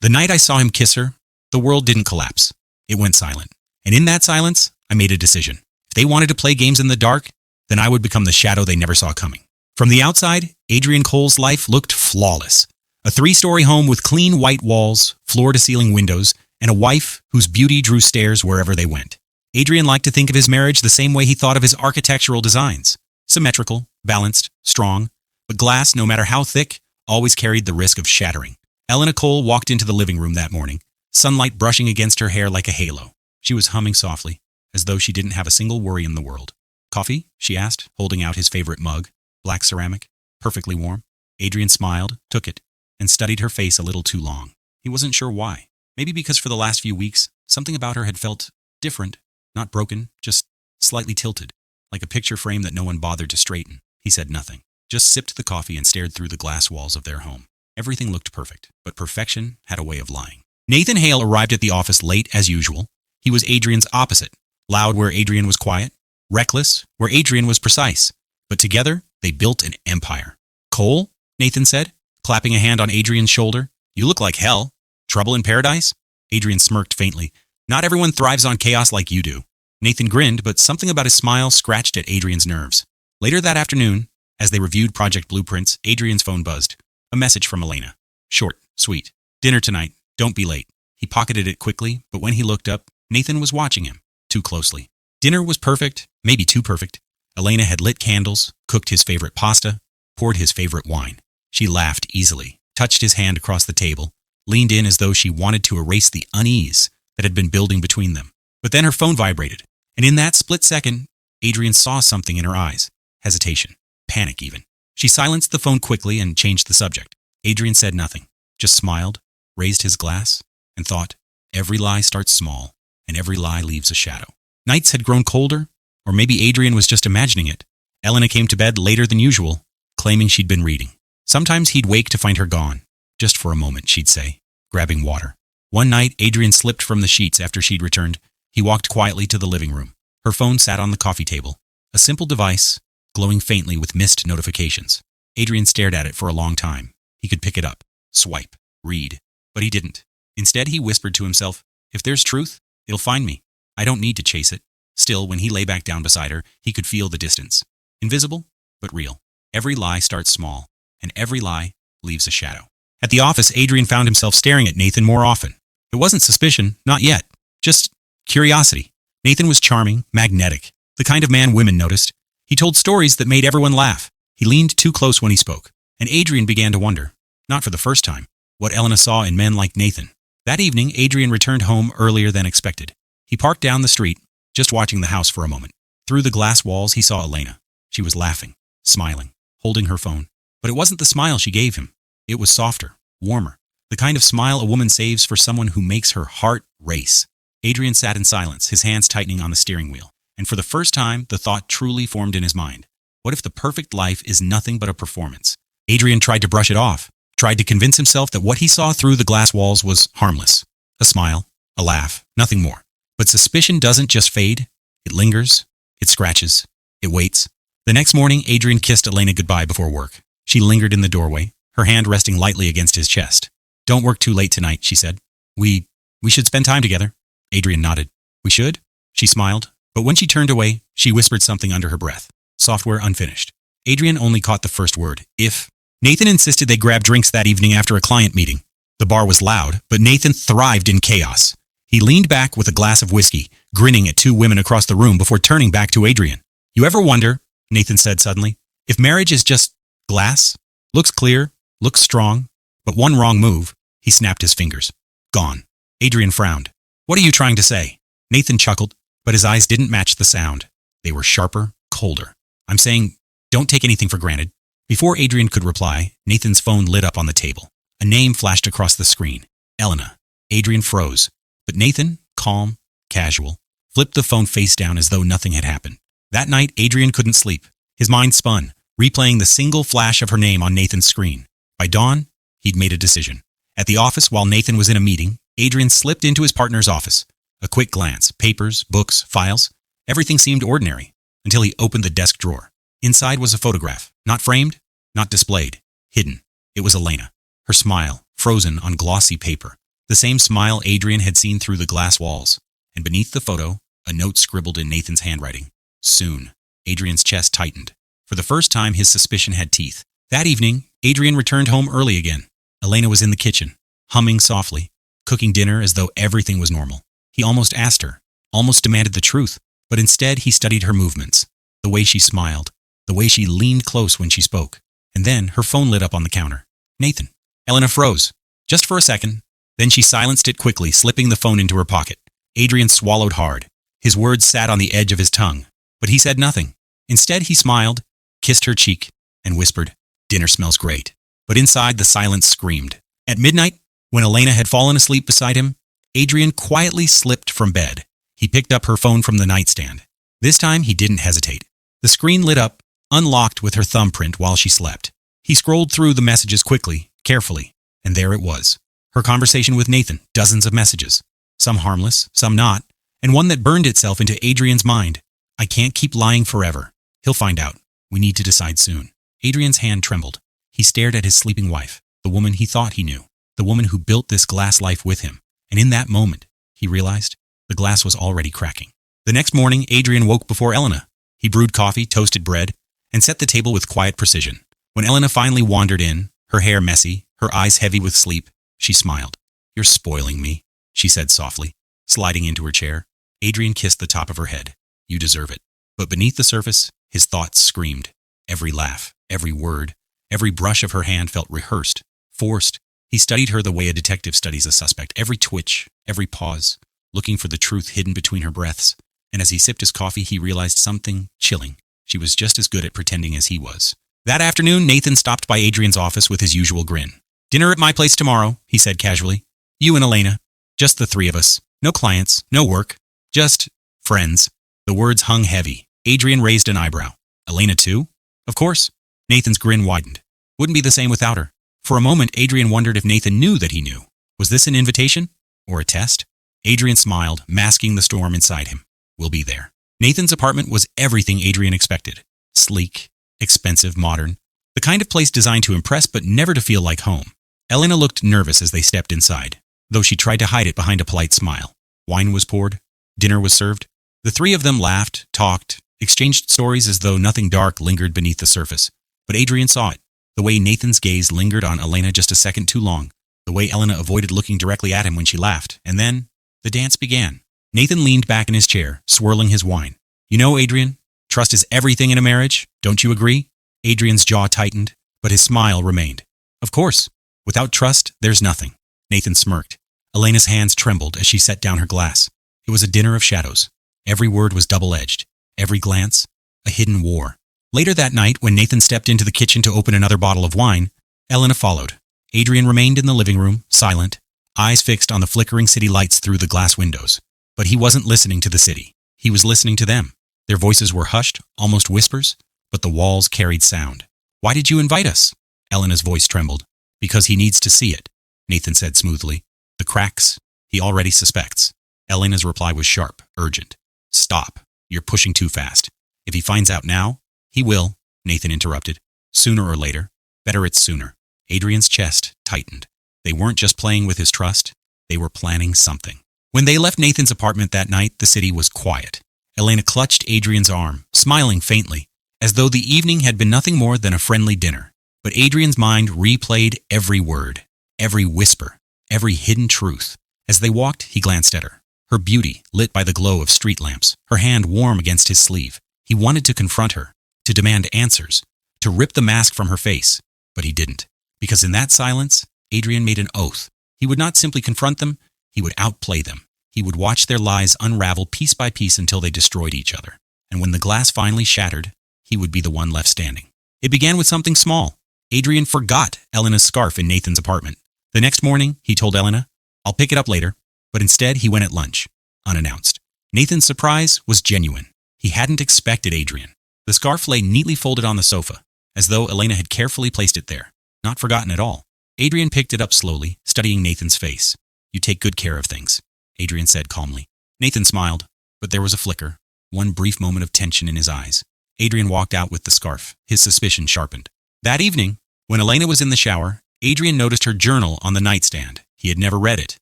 The night I saw him kiss her, the world didn't collapse. It went silent. And in that silence, I made a decision. If they wanted to play games in the dark, then I would become the shadow they never saw coming. From the outside, Adrian Cole's life looked flawless. A 3-story home with clean white walls, floor-to-ceiling windows, and a wife whose beauty drew stares wherever they went. Adrian liked to think of his marriage the same way he thought of his architectural designs. Symmetrical, balanced, strong, but glass, no matter how thick, always carried the risk of shattering. Elena Cole walked into the living room that morning, sunlight brushing against her hair like a halo. She was humming softly, as though she didn't have a single worry in the world. "Coffee?" she asked, holding out his favorite mug, black ceramic, perfectly warm. Adrian smiled, took it, and studied her face a little too long. He wasn't sure why. Maybe because for the last few weeks, something about her had felt different, not broken, just slightly tilted, like a picture frame that no one bothered to straighten. He said nothing, just sipped the coffee and stared through the glass walls of their home. Everything looked perfect, but perfection had a way of lying. Nathan Hale arrived at the office late as usual. He was Adrian's opposite, loud where Adrian was quiet, reckless where Adrian was precise. But together, they built an empire. "Cole?" Nathan said, clapping a hand on Adrian's shoulder. "You look like hell. Trouble in paradise?" Adrian smirked faintly. "Not everyone thrives on chaos like you do." Nathan grinned, but something about his smile scratched at Adrian's nerves. Later that afternoon, as they reviewed project blueprints, Adrian's phone buzzed. A message from Elena. Short, sweet. "Dinner tonight. Don't be late." He pocketed it quickly, but when he looked up, Nathan was watching him, too closely. Dinner was perfect, maybe too perfect. Elena had lit candles, cooked his favorite pasta, poured his favorite wine. She laughed easily, touched his hand across the table, leaned in as though she wanted to erase the unease that had been building between them. But then her phone vibrated, and in that split second, Adrian saw something in her eyes. Hesitation, panic even. She silenced the phone quickly and changed the subject. Adrian said nothing, just smiled, raised his glass, and thought, every lie starts small, and every lie leaves a shadow. Nights had grown colder, or maybe Adrian was just imagining it. Elena came to bed later than usual, claiming she'd been reading. Sometimes he'd wake to find her gone. Just for a moment, she'd say, grabbing water. One night, Adrian slipped from the sheets after she'd returned. He walked quietly to the living room. Her phone sat on the coffee table, a simple device, glowing faintly with missed notifications. Adrian stared at it for a long time. He could pick it up, swipe, read, but he didn't. Instead, he whispered to himself, if there's truth, it'll find me. I don't need to chase it. Still, when he lay back down beside her, he could feel the distance. Invisible, but real. Every lie starts small, and every lie leaves a shadow. At the office, Adrian found himself staring at Nathan more often. It wasn't suspicion, not yet. Just curiosity. Nathan was charming, magnetic, the kind of man women noticed. He told stories that made everyone laugh. He leaned too close when he spoke, and Adrian began to wonder, not for the first time, what Elena saw in men like Nathan. That evening, Adrian returned home earlier than expected. He parked down the street, just watching the house for a moment. Through the glass walls, he saw Elena. She was laughing, smiling, holding her phone. But it wasn't the smile she gave him. It was softer, warmer, the kind of smile a woman saves for someone who makes her heart race. Adrian sat in silence, his hands tightening on the steering wheel. And for the first time, the thought truly formed in his mind. What if the perfect life is nothing but a performance? Adrian tried to brush it off, tried to convince himself that what he saw through the glass walls was harmless. A smile, a laugh, nothing more. But suspicion doesn't just fade. It lingers, it scratches, it waits. The next morning, Adrian kissed Elena goodbye before work. She lingered in the doorway, her hand resting lightly against his chest. Don't work too late tonight, she said. We should spend time together. Adrian nodded. We should? She smiled, but when she turned away, she whispered something under her breath. Software unfinished. Adrian only caught the first word, if. Nathan insisted they grab drinks that evening after a client meeting. The bar was loud, but Nathan thrived in chaos. He leaned back with a glass of whiskey, grinning at two women across the room before turning back to Adrian. You ever wonder, Nathan said suddenly, if marriage is just glass? Looks clear, looks strong, but one wrong move, he snapped his fingers. Gone. Adrian frowned. What are you trying to say? Nathan chuckled, but his eyes didn't match the sound. They were sharper, colder. I'm saying, don't take anything for granted. Before Adrian could reply, Nathan's phone lit up on the table. A name flashed across the screen. Elena. Adrian froze. But Nathan, calm, casual, flipped the phone face down as though nothing had happened. That night, Adrian couldn't sleep. His mind spun, replaying the single flash of her name on Nathan's screen. By dawn, he'd made a decision. At the office, while Nathan was in a meeting, Adrian slipped into his partner's office. A quick glance, papers, books, files. Everything seemed ordinary, until he opened the desk drawer. Inside was a photograph, not framed, not displayed, hidden. It was Elena, her smile, frozen on glossy paper. The same smile Adrian had seen through the glass walls. And beneath the photo, a note scribbled in Nathan's handwriting. Soon. Adrian's chest tightened. For the first time, his suspicion had teeth. That evening, Adrian returned home early again. Elena was in the kitchen, humming softly, cooking dinner as though everything was normal. He almost asked her, almost demanded the truth, but instead he studied her movements, the way she smiled, the way she leaned close when she spoke. And then her phone lit up on the counter. Nathan. Elena froze, just for a second. Then she silenced it quickly, slipping the phone into her pocket. Adrian swallowed hard. His words sat on the edge of his tongue, but he said nothing. Instead, he smiled, kissed her cheek, and whispered, "Dinner smells great." But inside, the silence screamed. At midnight, when Elena had fallen asleep beside him, Adrian quietly slipped from bed. He picked up her phone from the nightstand. This time, he didn't hesitate. The screen lit up, unlocked with her thumbprint while she slept. He scrolled through the messages quickly, carefully, and there it was. Her conversation with Nathan, dozens of messages. Some harmless, some not, and one that burned itself into Adrian's mind. "I can't keep lying forever. He'll find out. We need to decide soon." Adrian's hand trembled. He stared at his sleeping wife, the woman he thought he knew, the woman who built this glass life with him. And in that moment, he realized the glass was already cracking. The next morning, Adrian woke before Elena. He brewed coffee, toasted bread, and set the table with quiet precision. When Elena finally wandered in, her hair messy, her eyes heavy with sleep, she smiled. "You're spoiling me," she said softly. Sliding into her chair, Adrian kissed the top of her head. "You deserve it." But beneath the surface, his thoughts screamed. Every laugh, every word, every brush of her hand felt rehearsed, forced. He studied her the way a detective studies a suspect, every twitch, every pause, looking for the truth hidden between her breaths. And as he sipped his coffee, he realized something chilling. She was just as good at pretending as he was. That afternoon, Nathan stopped by Adrian's office with his usual grin. "Dinner at my place tomorrow," he said casually. "You and Elena. Just the three of us. No clients, no work. Just friends." The words hung heavy. Adrian raised an eyebrow. "Elena too?" "Of course." Nathan's grin widened. "Wouldn't be the same without her." For a moment, Adrian wondered if Nathan knew that he knew. Was this an invitation? Or a test? Adrian smiled, masking the storm inside him. "We'll be there." Nathan's apartment was everything Adrian expected. Sleek, expensive, modern. The kind of place designed to impress but never to feel like home. Elena looked nervous as they stepped inside, though she tried to hide it behind a polite smile. Wine was poured. Dinner was served. The three of them laughed, talked, exchanged stories as though nothing dark lingered beneath the surface. But Adrian saw it. The way Nathan's gaze lingered on Elena just a second too long. The way Elena avoided looking directly at him when she laughed. And then, the dance began. Nathan leaned back in his chair, swirling his wine. "You know, Adrian, trust is everything in a marriage. Don't you agree?" Adrian's jaw tightened, but his smile remained. "Of course. Without trust, there's nothing." Nathan smirked. Elena's hands trembled as she set down her glass. It was a dinner of shadows. Every word was double-edged. Every glance, a hidden war. Later that night, when Nathan stepped into the kitchen to open another bottle of wine, Elena followed. Adrian remained in the living room, silent, eyes fixed on the flickering city lights through the glass windows. But he wasn't listening to the city. He was listening to them. Their voices were hushed, almost whispers, but the walls carried sound. "Why did you invite us?" Elena's voice trembled. "Because he needs to see it," Nathan said smoothly. "The cracks, he already suspects." Elena's reply was sharp, urgent. "Stop. You're pushing too fast. If he finds out now, he will," Nathan interrupted. "Sooner or later. Better it's sooner." Adrian's chest tightened. They weren't just playing with his trust. They were planning something. When they left Nathan's apartment that night, the city was quiet. Elena clutched Adrian's arm, smiling faintly, as though the evening had been nothing more than a friendly dinner. But Adrian's mind replayed every word, every whisper, every hidden truth. As they walked, he glanced at her. Her beauty lit by the glow of street lamps, her hand warm against his sleeve. He wanted to confront her, to demand answers, to rip the mask from her face. But he didn't. Because in that silence, Adrian made an oath. He would not simply confront them, he would outplay them. He would watch their lies unravel piece by piece until they destroyed each other. And when the glass finally shattered, he would be the one left standing. It began with something small. Adrian forgot Elena's scarf in Nathan's apartment. The next morning, he told Elena, "I'll pick it up later." But instead, he went at lunch, unannounced. Nathan's surprise was genuine. He hadn't expected Adrian. The scarf lay neatly folded on the sofa, as though Elena had carefully placed it there, not forgotten at all. Adrian picked it up slowly, studying Nathan's face. "You take good care of things," Adrian said calmly. Nathan smiled, but there was a flicker, one brief moment of tension in his eyes. Adrian walked out with the scarf, his suspicion sharpened. That evening, when Elena was in the shower, Adrian noticed her journal on the nightstand. He had never read it.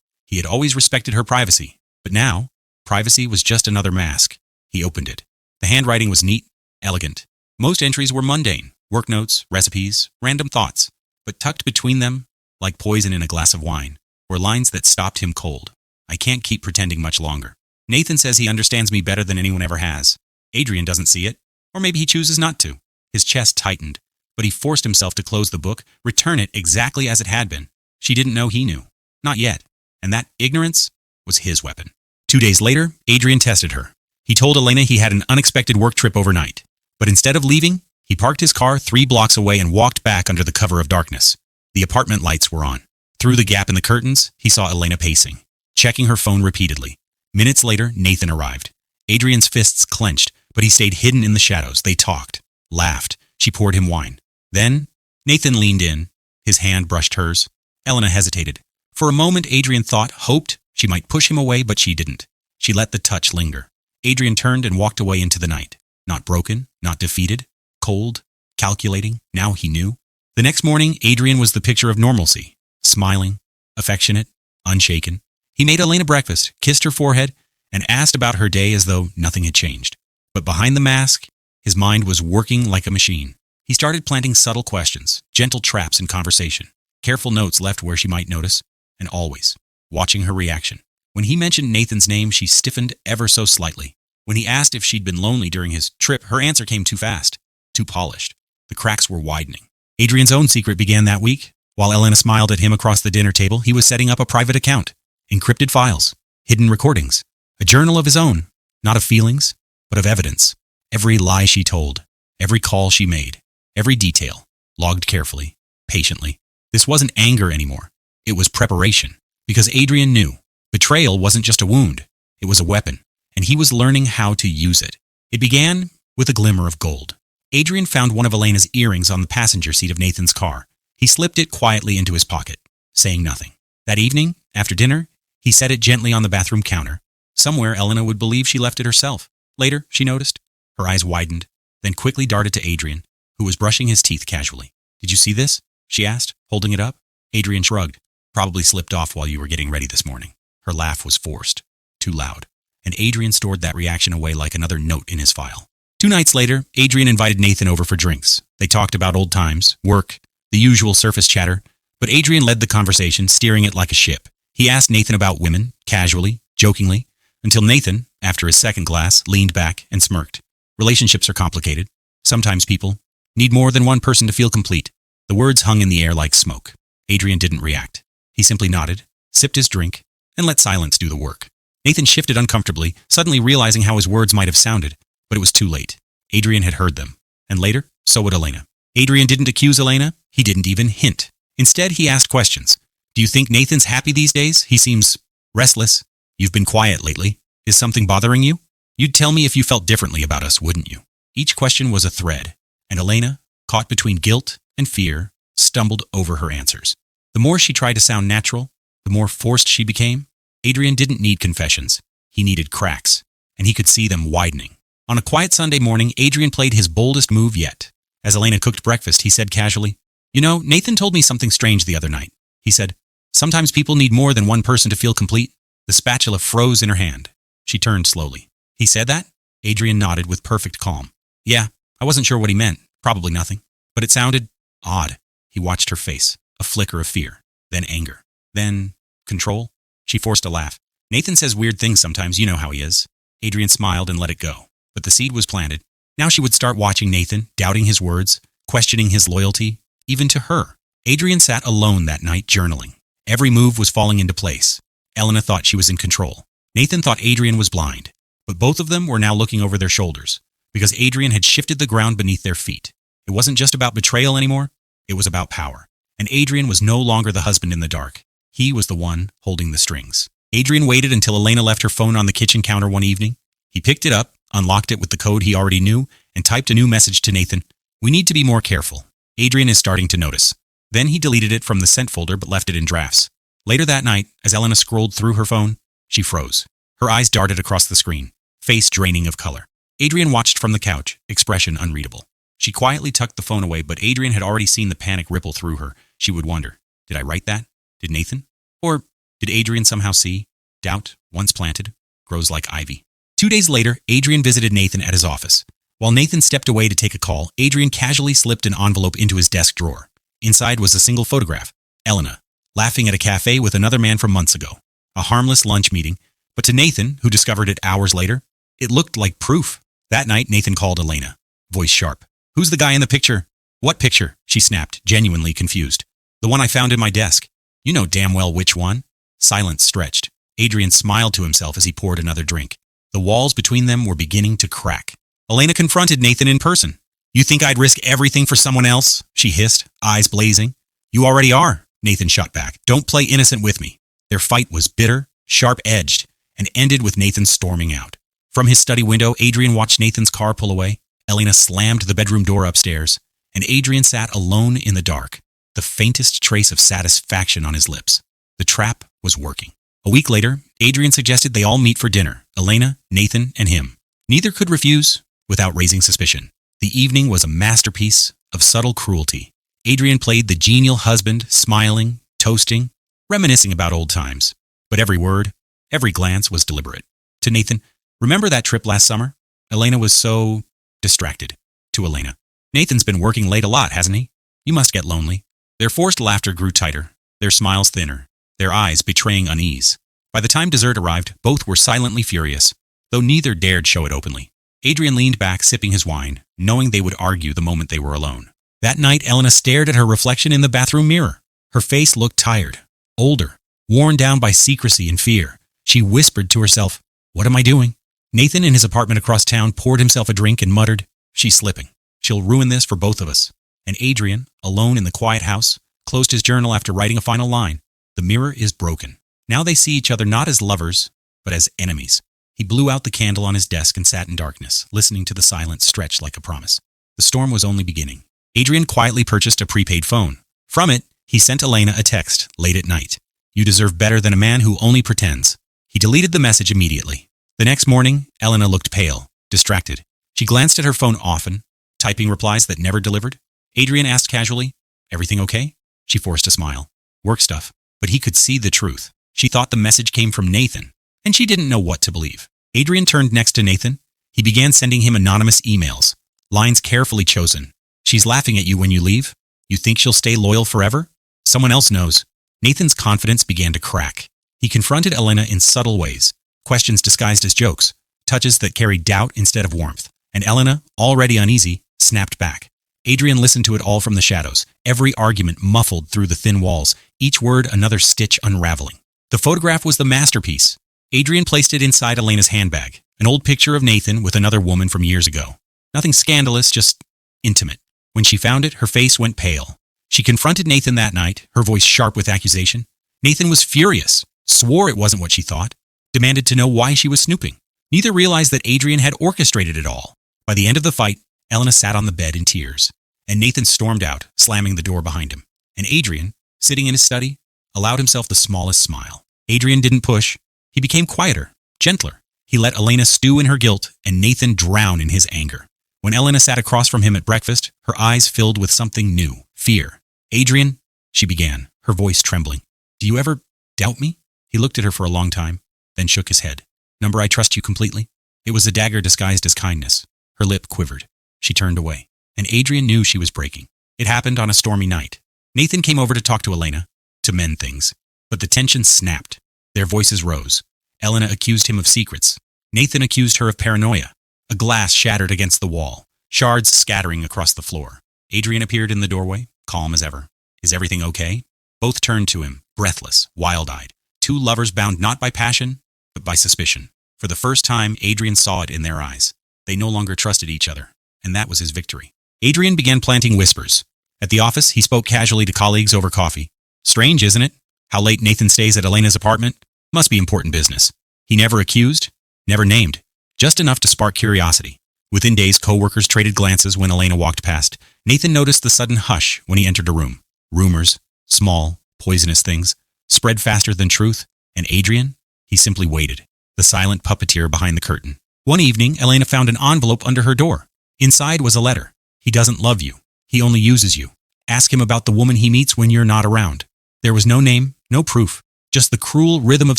He had always respected her privacy, but now, privacy was just another mask. He opened it. The handwriting was neat, elegant. Most entries were mundane, work notes, recipes, random thoughts, but tucked between them, like poison in a glass of wine, were lines that stopped him cold. I can't keep pretending much longer. Nathan says he understands me better than anyone ever has. Adrian doesn't see it, or maybe he chooses not to. His chest tightened, but he forced himself to close the book, return it exactly as it had been. She didn't know he knew. Not yet. And that ignorance was his weapon. 2 days later, Adrian tested her. He told Elena he had an unexpected work trip overnight. But instead of leaving, he parked his car 3 blocks away and walked back under the cover of darkness. The apartment lights were on. Through the gap in the curtains, he saw Elena pacing, checking her phone repeatedly. Minutes later, Nathan arrived. Adrian's fists clenched, but he stayed hidden in the shadows. They talked, laughed. She poured him wine. Then, Nathan leaned in. His hand brushed hers. Elena hesitated. For a moment, Adrian hoped she might push him away, but she didn't. She let the touch linger. Adrian turned and walked away into the night. Not broken, not defeated, cold, calculating. Now he knew. The next morning, Adrian was the picture of normalcy. Smiling, affectionate, unshaken. He made Elena breakfast, kissed her forehead, and asked about her day as though nothing had changed. But behind the mask, his mind was working like a machine. He started planting subtle questions, gentle traps in conversation, careful notes left where she might notice, and always watching her reaction. When he mentioned Nathan's name, she stiffened ever so slightly. When he asked if she'd been lonely during his trip, her answer came too fast, too polished. The cracks were widening. Adrian's own secret began that week. While Elena smiled at him across the dinner table, he was setting up a private account, encrypted files, hidden recordings, a journal of his own, not of feelings, but of evidence. Every lie she told, every call she made, every detail, logged carefully, patiently. This wasn't anger anymore. It was preparation, because Adrian knew betrayal wasn't just a wound. It was a weapon, and he was learning how to use it. It began with a glimmer of gold. Adrian found one of Elena's earrings on the passenger seat of Nathan's car. He slipped it quietly into his pocket, saying nothing. That evening, after dinner, he set it gently on the bathroom counter. Somewhere Elena would believe she left it herself. Later, she noticed. Her eyes widened, then quickly darted to Adrian, who was brushing his teeth casually. "Did you see this?" she asked, holding it up. Adrian shrugged. "Probably slipped off while you were getting ready this morning." Her laugh was forced, too loud, and Adrian stored that reaction away like another note in his file. 2 nights later, Adrian invited Nathan over for drinks. They talked about old times, work, the usual surface chatter, but Adrian led the conversation, steering it like a ship. He asked Nathan about women, casually, jokingly, until Nathan, after his second glass, leaned back and smirked. Relationships are complicated. Sometimes people need more than one person to feel complete. The words hung in the air like smoke. Adrian didn't react. He simply nodded, sipped his drink, and let silence do the work. Nathan shifted uncomfortably, suddenly realizing how his words might have sounded, but it was too late. Adrian had heard them. And later, so would Elena. Adrian didn't accuse Elena. He didn't even hint. Instead, he asked questions. "Do you think Nathan's happy these days? He seems restless. You've been quiet lately. Is something bothering you? You'd tell me if you felt differently about us, wouldn't you?" Each question was a thread, and Elena, caught between guilt and fear, stumbled over her answers. The more she tried to sound natural, the more forced she became. Adrian didn't need confessions. He needed cracks, and he could see them widening. On a quiet Sunday morning, Adrian played his boldest move yet. As Elena cooked breakfast, he said casually, "You know, Nathan told me something strange the other night." He said, "Sometimes people need more than one person to feel complete." The spatula froze in her hand. She turned slowly. "He said that?" Adrian nodded with perfect calm. "Yeah, I wasn't sure what he meant. Probably nothing. But it sounded odd." He watched her face, a flicker of fear, then anger, then control. She forced a laugh. "Nathan says weird things sometimes, you know how he is." Adrian smiled and let it go. But the seed was planted. Now she would start watching Nathan, doubting his words, questioning his loyalty, even to her. Adrian sat alone that night, journaling. Every move was falling into place. Elena thought she was in control. Nathan thought Adrian was blind. But both of them were now looking over their shoulders, because Adrian had shifted the ground beneath their feet. It wasn't just about betrayal anymore. It was about power. And Adrian was no longer the husband in the dark. He was the one holding the strings. Adrian waited until Elena left her phone on the kitchen counter one evening. He picked it up, unlocked it with the code he already knew, and typed a new message to Nathan. "We need to be more careful. Adrian is starting to notice." Then he deleted it from the sent folder but left it in drafts. Later that night, as Elena scrolled through her phone, she froze. Her eyes darted across the screen, face draining of color. Adrian watched from the couch, expression unreadable. She quietly tucked the phone away, but Adrian had already seen the panic ripple through her. She would wonder, did I write that? Did Nathan? Or Did Adrian somehow see? Doubt, once planted, grows like ivy. 2 days later, Adrian visited Nathan at his office. While Nathan stepped away to take a call, Adrian casually slipped an envelope into his desk drawer. Inside was a single photograph. Elena, laughing at a cafe with another man from months ago. A harmless lunch meeting, but to Nathan, who discovered it hours later, it looked like proof. That night, Nathan called Elena, voice sharp. "Who's the guy in the picture?" "What picture?" she snapped, genuinely confused. "The one I found in my desk." "You know damn well which one." Silence stretched. Adrian smiled to himself as he poured another drink. The walls between them were beginning to crack. Elena confronted Nathan in person. "You think I'd risk everything for someone else?" she hissed, eyes blazing. "You already are," Nathan shot back. "Don't play innocent with me." Their fight was bitter, sharp-edged, and ended with Nathan storming out. From his study window, Adrian watched Nathan's car pull away. Elena slammed the bedroom door upstairs, and Adrian sat alone in the dark, the faintest trace of satisfaction on his lips. The trap was working. A week later, Adrian suggested they all meet for dinner, Elena, Nathan, and him. Neither could refuse without raising suspicion. The evening was a masterpiece of subtle cruelty. Adrian played the genial husband, smiling, toasting, reminiscing about old times. But every word, every glance was deliberate. To Nathan, "Remember that trip last summer?" Elena was so distracted. To Elena, "Nathan's been working late a lot, hasn't he? You must get lonely." Their forced laughter grew tighter, their smiles thinner, their eyes betraying unease. By the time dessert arrived, both were silently furious, though neither dared show it openly. Adrian leaned back, sipping his wine, knowing they would argue the moment they were alone. That night, Elena stared at her reflection in the bathroom mirror. Her face looked tired, older, worn down by secrecy and fear. She whispered to herself, "What am I doing?" Nathan, in his apartment across town, poured himself a drink and muttered, "She's slipping. She'll ruin this for both of us." And Adrian, alone in the quiet house, closed his journal after writing a final line. The mirror is broken. Now they see each other not as lovers, but as enemies. He blew out the candle on his desk and sat in darkness, listening to the silence stretch like a promise. The storm was only beginning. Adrian quietly purchased a prepaid phone. From it, he sent Elena a text late at night. "You deserve better than a man who only pretends." He deleted the message immediately. The next morning, Elena looked pale, distracted. She glanced at her phone often, typing replies that never delivered. Adrian asked casually, "Everything okay?" She forced a smile. "Work stuff." But he could see the truth. She thought the message came from Nathan, and she didn't know what to believe. Adrian turned next to Nathan. He began sending him anonymous emails, lines carefully chosen. "She's laughing at you when you leave. You think she'll stay loyal forever? Someone else knows." Nathan's confidence began to crack. He confronted Elena in subtle ways, questions disguised as jokes, touches that carried doubt instead of warmth. And Elena, already uneasy, snapped back. Adrian listened to it all from the shadows, every argument muffled through the thin walls, each word another stitch unraveling. The photograph was the masterpiece. Adrian placed it inside Elena's handbag, an old picture of Nathan with another woman from years ago. Nothing scandalous, just intimate. When she found it, her face went pale. She confronted Nathan that night, her voice sharp with accusation. Nathan was furious, swore it wasn't what she thought, demanded to know why she was snooping. Neither realized that Adrian had orchestrated it all. By the end of the fight, Elena sat on the bed in tears, and Nathan stormed out, slamming the door behind him. And Adrian, sitting in his study, allowed himself the smallest smile. Adrian didn't push. He became quieter, gentler. He let Elena stew in her guilt and Nathan drown in his anger. When Elena sat across from him at breakfast, her eyes filled with something new, fear. "Adrian," she began, her voice trembling, "do you ever doubt me?" He looked at her for a long time, then shook his head. "Number, I trust you completely." It was a dagger disguised as kindness. Her lip quivered. She turned away, and Adrian knew she was breaking. It happened on a stormy night. Nathan came over to talk to Elena, to mend things. But the tension snapped. Their voices rose. Elena accused him of secrets. Nathan accused her of paranoia. A glass shattered against the wall, shards scattering across the floor. Adrian appeared in the doorway, calm as ever. "Is everything okay?" Both turned to him, breathless, wild-eyed. Two lovers bound not by passion, but by suspicion. For the first time, Adrian saw it in their eyes. They no longer trusted each other, and that was his victory. Adrian began planting whispers. At the office, he spoke casually to colleagues over coffee. "Strange, isn't it? How late Nathan stays at Elena's apartment? Must be important business." He never accused, never named, just enough to spark curiosity. Within days, co-workers traded glances when Elena walked past. Nathan noticed the sudden hush when he entered a room. Rumors, small, poisonous things, spread faster than truth. And Adrian? He simply waited, the silent puppeteer behind the curtain. One evening, Elena found an envelope under her door. Inside was a letter. "He doesn't love you. He only uses you. Ask him about the woman he meets when you're not around." There was no name, no proof, just the cruel rhythm of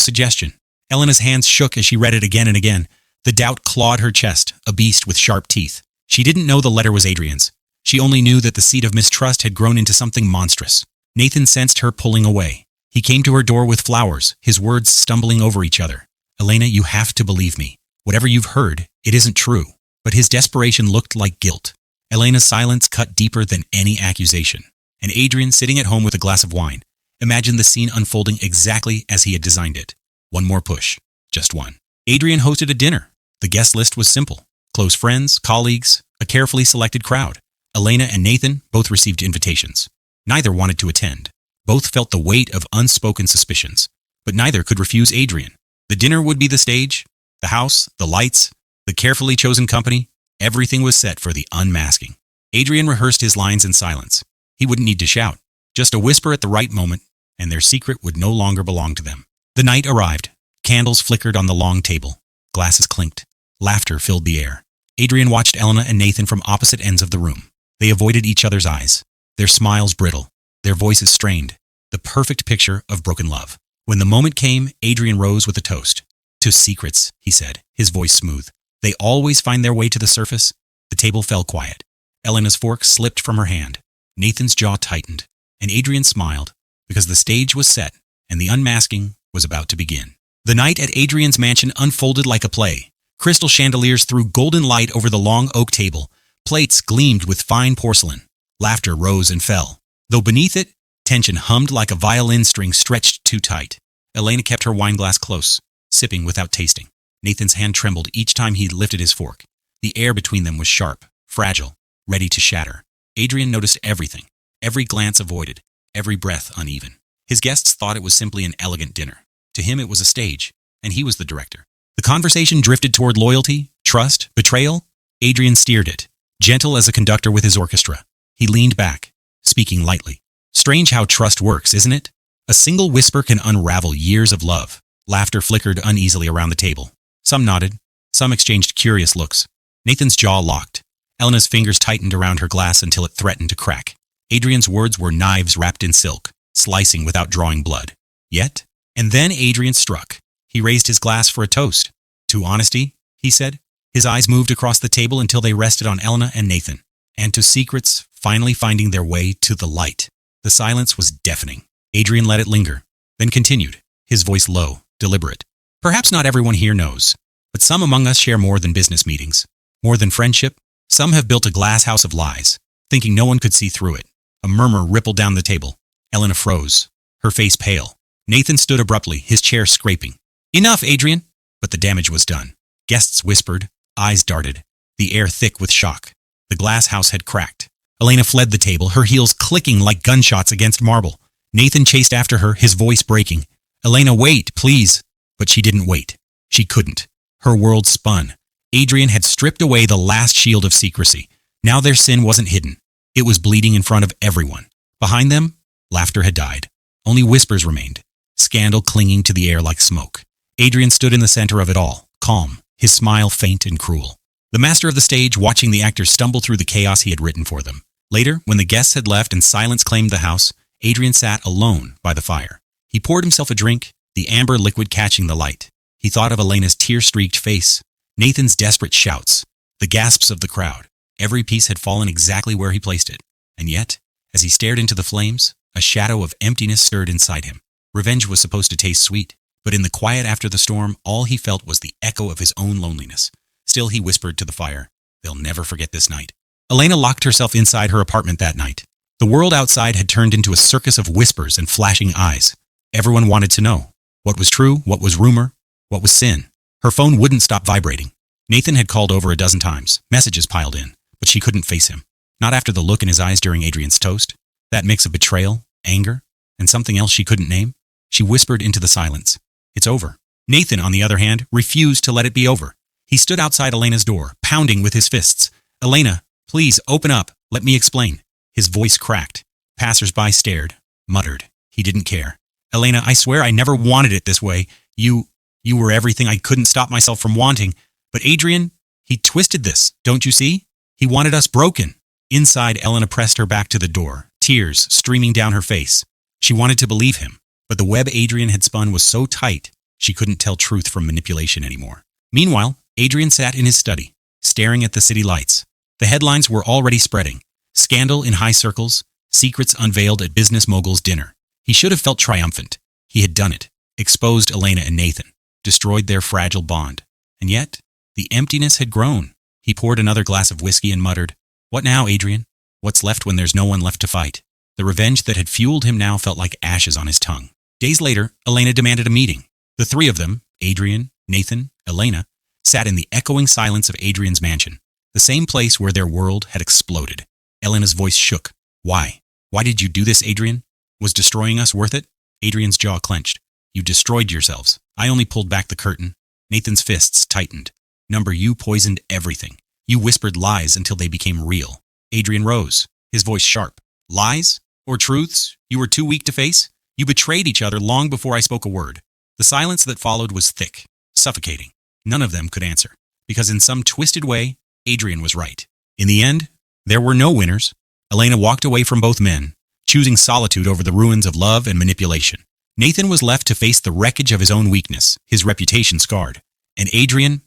suggestion. Elena's hands shook as she read it again and again. The doubt clawed her chest, a beast with sharp teeth. She didn't know the letter was Adrian's. She only knew that the seed of mistrust had grown into something monstrous. Nathan sensed her pulling away. He came to her door with flowers, his words stumbling over each other. Elena, you have to believe me. Whatever you've heard, it isn't true. But his desperation looked like guilt. Elena's silence cut deeper than any accusation. And Adrian, sitting at home with a glass of wine, imagined the scene unfolding exactly as he had designed it. One more push. Just one. Adrian hosted a dinner. The guest list was simple. Close friends, colleagues, a carefully selected crowd. Elena and Nathan both received invitations. Neither wanted to attend. Both felt the weight of unspoken suspicions. But neither could refuse Adrian. The dinner would be the stage, the house, the lights, the carefully chosen company. Everything was set for the unmasking. Adrian rehearsed his lines in silence. He wouldn't need to shout. Just a whisper at the right moment, and their secret would no longer belong to them. The night arrived. Candles flickered on the long table. Glasses clinked. Laughter filled the air. Adrian watched Elena and Nathan from opposite ends of the room. They avoided each other's eyes. Their smiles brittle. Their voices strained. The perfect picture of broken love. When the moment came, Adrian rose with a toast. To secrets, he said, his voice smooth. They always find their way to the surface. The table fell quiet. Elena's fork slipped from her hand. Nathan's jaw tightened. And Adrian smiled, because the stage was set and the unmasking was about to begin. The night at Adrian's mansion unfolded like a play. Crystal chandeliers threw golden light over the long oak table. Plates gleamed with fine porcelain. Laughter rose and fell. Though beneath it, tension hummed like a violin string stretched too tight. Elena kept her wineglass close, sipping without tasting. Nathan's hand trembled each time he lifted his fork. The air between them was sharp, fragile, ready to shatter. Adrian noticed everything, every glance avoided, every breath uneven. His guests thought it was simply an elegant dinner. To him it was a stage, and he was the director. The conversation drifted toward loyalty, trust, betrayal. Adrian steered it, gentle as a conductor with his orchestra. He leaned back, speaking lightly. Strange how trust works, isn't it? A single whisper can unravel years of love. Laughter flickered uneasily around the table. Some nodded. Some exchanged curious looks. Nathan's jaw locked. Elena's fingers tightened around her glass until it threatened to crack. Adrian's words were knives wrapped in silk, slicing without drawing blood. Yet, and then Adrian struck. He raised his glass for a toast. To honesty, he said. His eyes moved across the table until they rested on Elena and Nathan. And to secrets finally finding their way to the light. The silence was deafening. Adrian let it linger, then continued, his voice low, deliberate. Perhaps not everyone here knows, but some among us share more than business meetings, more than friendship. Some have built a glass house of lies, thinking no one could see through it. A murmur rippled down the table. Elena froze, her face pale. Nathan stood abruptly, his chair scraping. Enough, Adrian! But the damage was done. Guests whispered, eyes darted, the air thick with shock. The glass house had cracked. Elena fled the table, her heels clicking like gunshots against marble. Nathan chased after her, his voice breaking. Elena, wait, please. But she didn't wait. She couldn't. Her world spun. Adrian had stripped away the last shield of secrecy. Now their sin wasn't hidden. It was bleeding in front of everyone. Behind them, laughter had died. Only whispers remained, scandal clinging to the air like smoke. Adrian stood in the center of it all, calm, his smile faint and cruel. The master of the stage watching the actors stumble through the chaos he had written for them. Later, when the guests had left and silence claimed the house, Adrian sat alone by the fire. He poured himself a drink, the amber liquid catching the light. He thought of Elena's tear-streaked face, Nathan's desperate shouts, the gasps of the crowd. Every piece had fallen exactly where he placed it. And yet, as he stared into the flames, a shadow of emptiness stirred inside him. Revenge was supposed to taste sweet, but in the quiet after the storm, all he felt was the echo of his own loneliness. Still, he whispered to the fire, "They'll never forget this night." Elena locked herself inside her apartment that night. The world outside had turned into a circus of whispers and flashing eyes. Everyone wanted to know what was true, what was rumor, what was sin. Her phone wouldn't stop vibrating. Nathan had called over a dozen times. Messages piled in, but she couldn't face him. Not after the look in his eyes during Adrian's toast. That mix of betrayal, anger, and something else she couldn't name. She whispered into the silence, "It's over." Nathan, on the other hand, refused to let it be over. He stood outside Elena's door, pounding with his fists. "Elena, please open up. Let me explain." His voice cracked. Passers-by stared, muttered. He didn't care. "Elena, I swear I never wanted it this way. You were everything I couldn't stop myself from wanting. But Adrian, he twisted this, don't you see? He wanted us broken." Inside, Elena pressed her back to the door, tears streaming down her face. She wanted to believe him, But the web Adrian had spun was so tight, she couldn't tell truth from manipulation anymore. Meanwhile, Adrian sat in his study, staring at the city lights. The headlines were already spreading. Scandal in high circles, secrets unveiled at business mogul's dinner. He should have felt triumphant. He had done it, exposed Elena and Nathan, destroyed their fragile bond. And yet, the emptiness had grown. He poured another glass of whiskey and muttered, "What now, Adrian? What's left when there's no one left to fight?" The revenge that had fueled him now felt like ashes on his tongue. Days later, Elena demanded a meeting. The three of them, Adrian, Nathan, Elena, sat in the echoing silence of Adrian's mansion, the same place where their world had exploded. Elena's voice shook. "Why? Why did you do this, Adrian? Was destroying us worth it?" Adrian's jaw clenched. "You destroyed yourselves. I only pulled back the curtain." Nathan's fists tightened. "Number, you poisoned everything. You whispered lies until they became real." Adrian rose, his voice sharp. "Lies? Or truths you were too weak to face? You betrayed each other long before I spoke a word." The silence that followed was thick, suffocating. None of them could answer, because in some twisted way, Adrian was right. In the end, there were no winners. Elena walked away from both men, choosing solitude over the ruins of love and manipulation. Nathan was left to face the wreckage of his own weakness, his reputation scarred. And Adrian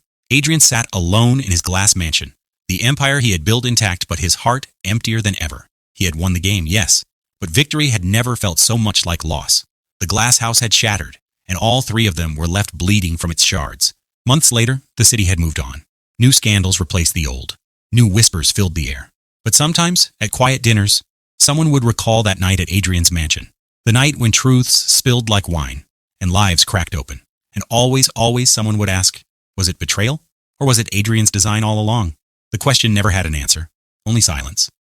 sat alone in his glass mansion, the empire he had built intact, but his heart emptier than ever. He had won the game, yes, but victory had never felt so much like loss. The glass house had shattered, and all three of them were left bleeding from its shards. Months later, the city had moved on. New scandals replaced the old. New whispers filled the air. But sometimes, at quiet dinners, someone would recall that night at Adrian's mansion. The night when truths spilled like wine, and lives cracked open. And always someone would ask, was it betrayal? Or was it Adrian's design all along? The question never had an answer, only silence.